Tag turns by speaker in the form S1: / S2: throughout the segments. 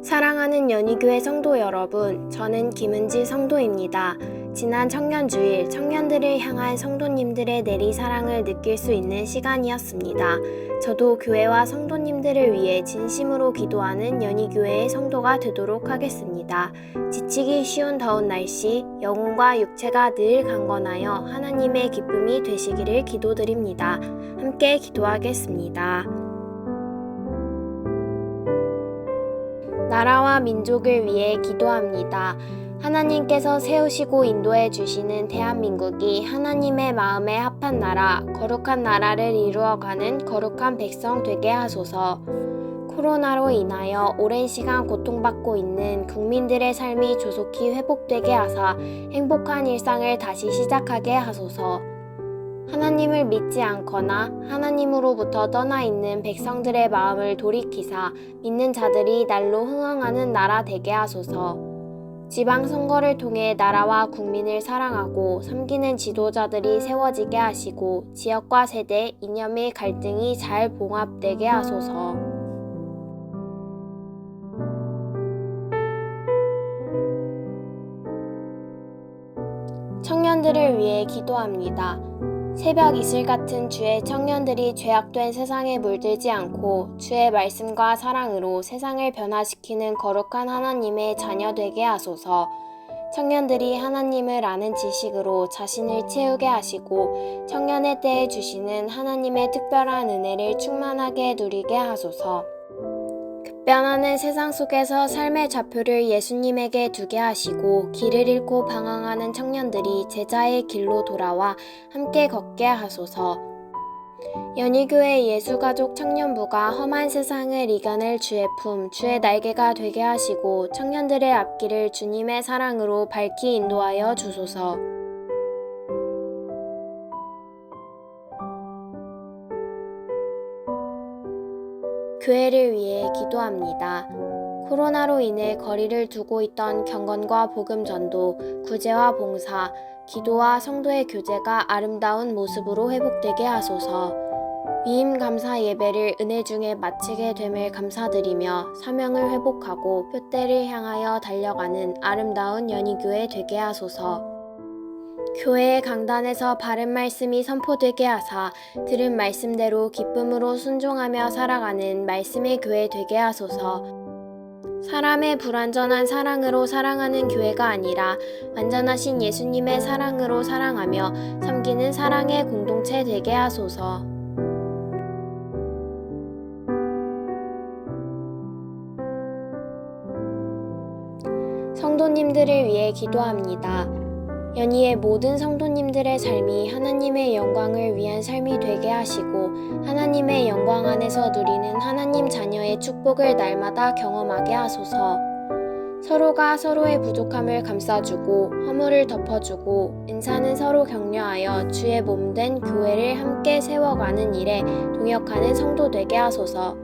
S1: 사랑하는 연희교회 성도 여러분, 저는 김은지 성도입니다. 지난 청년주일, 청년들을 향한 성도님들의 내리사랑을 느낄 수 있는 시간이었습니다. 저도 교회와 성도님들을 위해 진심으로 기도하는 연희교회의 성도가 되도록 하겠습니다. 지치기 쉬운 더운 날씨, 영혼과 육체가 늘 강건하여 하나님의 기쁨이 되시기를 기도드립니다. 함께 기도하겠습니다. 나라와 민족을 위해 기도합니다. 하나님께서 세우시고 인도해 주시는 대한민국이 하나님의 마음에 합한 나라, 거룩한 나라를 이루어가는 거룩한 백성 되게 하소서. 코로나로 인하여 오랜 시간 고통받고 있는 국민들의 삶이 조속히 회복되게 하사 행복한 일상을 다시 시작하게 하소서. 하나님을 믿지 않거나 하나님으로부터 떠나 있는 백성들의 마음을 돌이키사 믿는 자들이 날로 흥왕하는 나라 되게 하소서. 지방선거를 통해 나라와 국민을 사랑하고 섬기는 지도자들이 세워지게 하시고 지역과 세대, 이념의 갈등이 잘 봉합되게 하소서. 청년들을 위해 기도합니다. 새벽 이슬 같은 주의 청년들이 죄악된 세상에 물들지 않고 주의 말씀과 사랑으로 세상을 변화시키는 거룩한 하나님의 자녀 되게 하소서. 청년들이 하나님을 아는 지식으로 자신을 채우게 하시고 청년의 때에 주시는 하나님의 특별한 은혜를 충만하게 누리게 하소서. 변하는 세상 속에서 삶의 좌표를 예수님에게 두게 하시고 길을 잃고 방황하는 청년들이 제자의 길로 돌아와 함께 걷게 하소서. 연희교회 예수가족 청년부가 험한 세상을 이겨낼 주의 품, 주의 날개가 되게 하시고 청년들의 앞길을 주님의 사랑으로 밝히 인도하여 주소서. 교회를 위해 기도합니다. 코로나로 인해 거리를 두고 있던 경건과 복음 전도, 구제와 봉사, 기도와 성도의 교제가 아름다운 모습으로 회복되게 하소서. 위임 감사 예배를 은혜 중에 마치게 됨을 감사드리며 사명을 회복하고 표대를 향하여 달려가는 아름다운 연희교회 되게 하소서. 교회의 강단에서 바른 말씀이 선포되게 하사 들은 말씀대로 기쁨으로 순종하며 살아가는 말씀의 교회 되게 하소서. 사람의 불완전한 사랑으로 사랑하는 교회가 아니라 완전하신 예수님의 사랑으로 사랑하며 섬기는 사랑의 공동체 되게 하소서. 성도님들을 위해 기도합니다. 연희의 모든 성도님들의 삶이 하나님의 영광을 위한 삶이 되게 하시고 하나님의 영광 안에서 누리는 하나님 자녀의 축복을 날마다 경험하게 하소서. 서로가 서로의 부족함을 감싸주고 허물을 덮어주고 은사는 서로 격려하여 주의 몸된 교회를 함께 세워가는 일에 동역하는 성도 되게 하소서.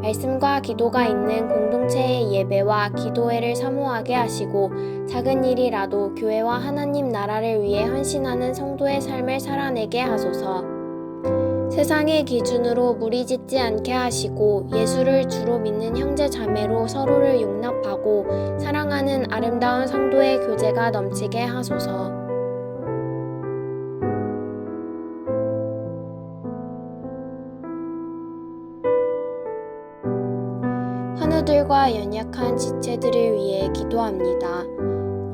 S1: 말씀과 기도가 있는 공동체의 예배와 기도회를 사모하게 하시고 작은 일이라도 교회와 하나님 나라를 위해 헌신하는 성도의 삶을 살아내게 하소서. 세상의 기준으로 무리짓지 않게 하시고 예수를 주로 믿는 형제 자매로 서로를 용납하고 사랑하는 아름다운 성도의 교제가 넘치게 하소서. 환우들과 연약한 지체들을 위해 기도합니다.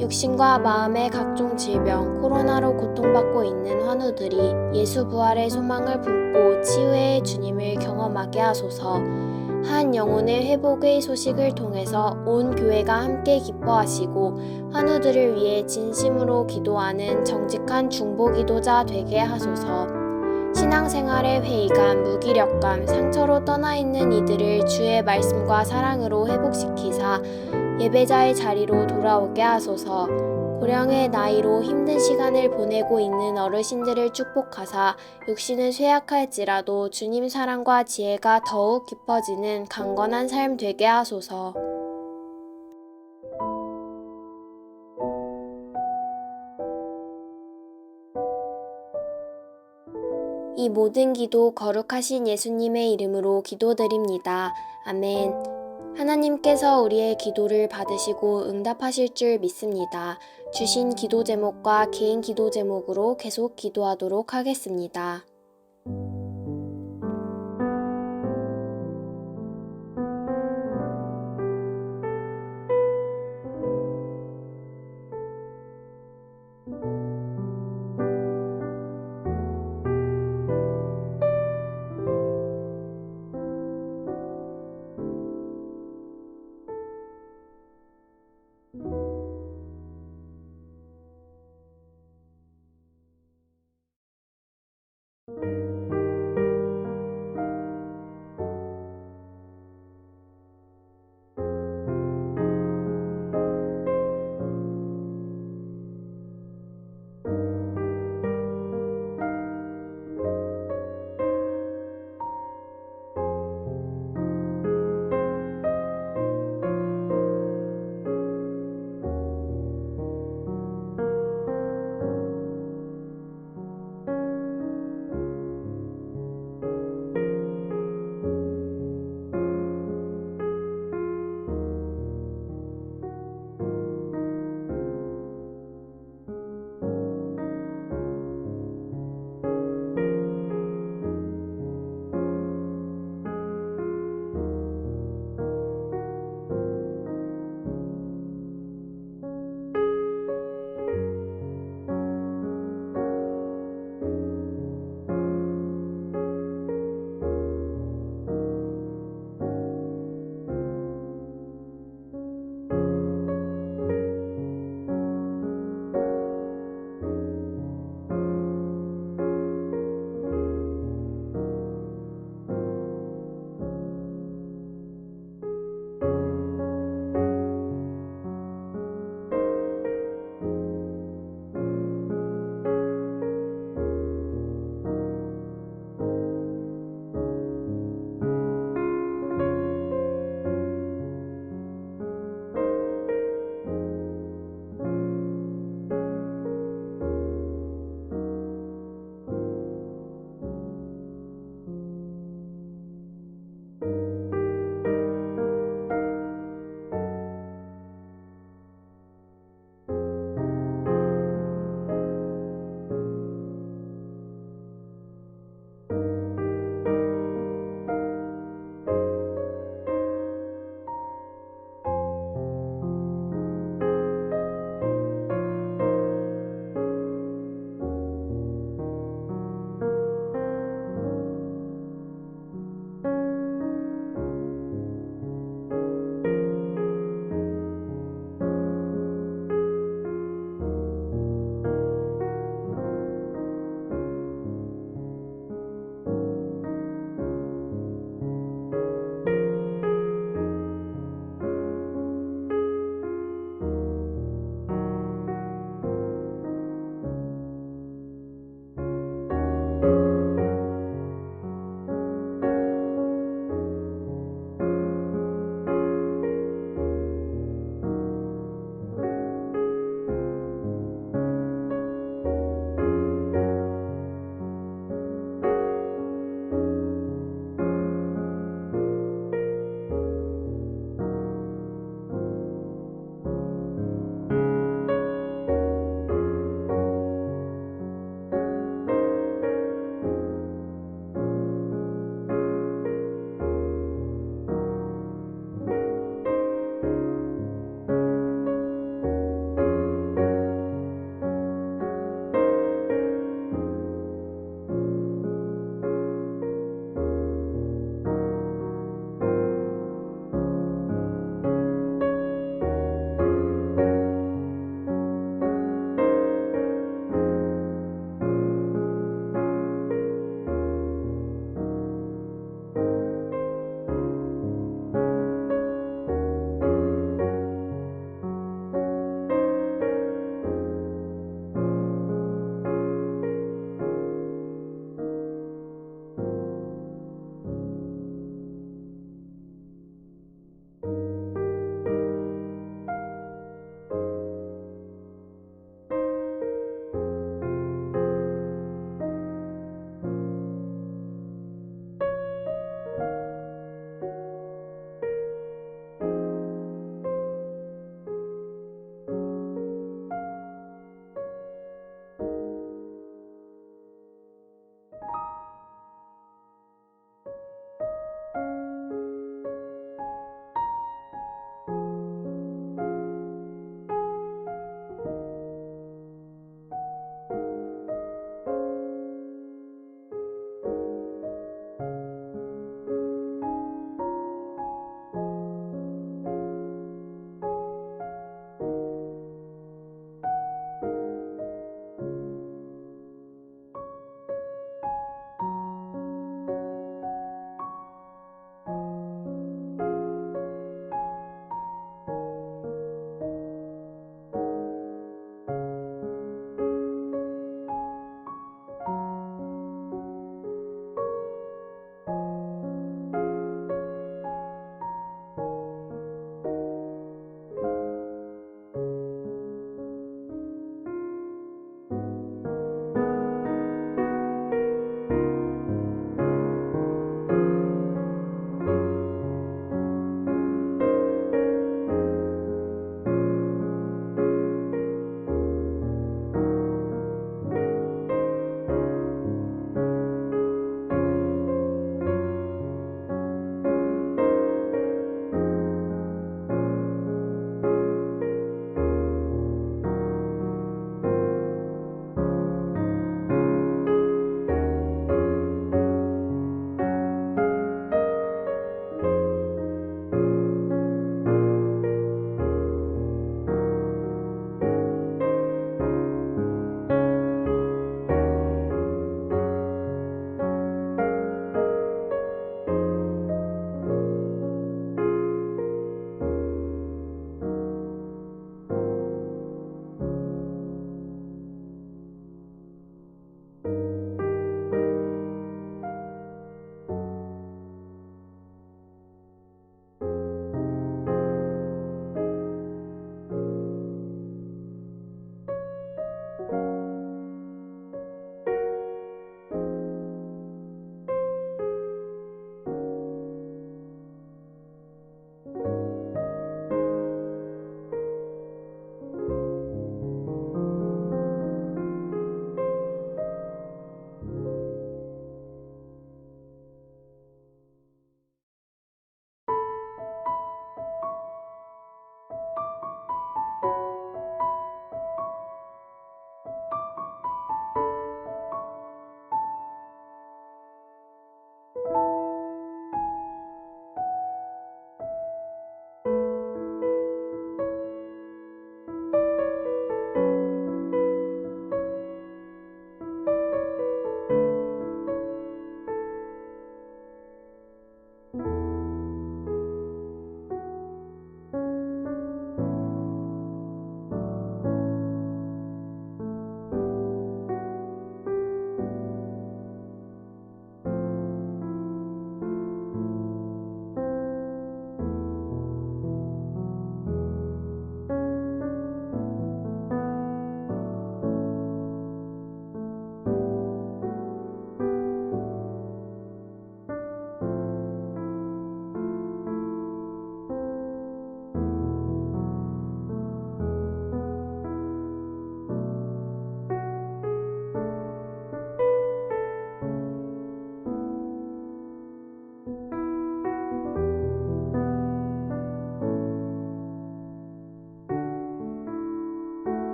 S1: 육신과 마음의 각종 질병, 코로나로 고통받고 있는 환우들이 예수 부활의 소망을 품고 치유의 주님을 경험하게 하소서. 한 영혼의 회복의 소식을 통해서 온 교회가 함께 기뻐하시고 환우들을 위해 진심으로 기도하는 정직한 중보기도자 되게 하소서. 신앙생활의 회의감, 무기력감, 상처로 떠나 있는 이들을 주의 말씀과 사랑으로 회복시키사 예배자의 자리로 돌아오게 하소서. 고령의 나이로 힘든 시간을 보내고 있는 어르신들을 축복하사 육신은 쇠약할지라도 주님 사랑과 지혜가 더욱 깊어지는 강건한 삶 되게 하소서. 이 모든 기도 거룩하신 예수님의 이름으로 기도드립니다. 아멘. 하나님께서 우리의 기도를 받으시고 응답하실 줄 믿습니다. 주신 기도 제목과 개인 기도 제목으로 계속 기도하도록 하겠습니다.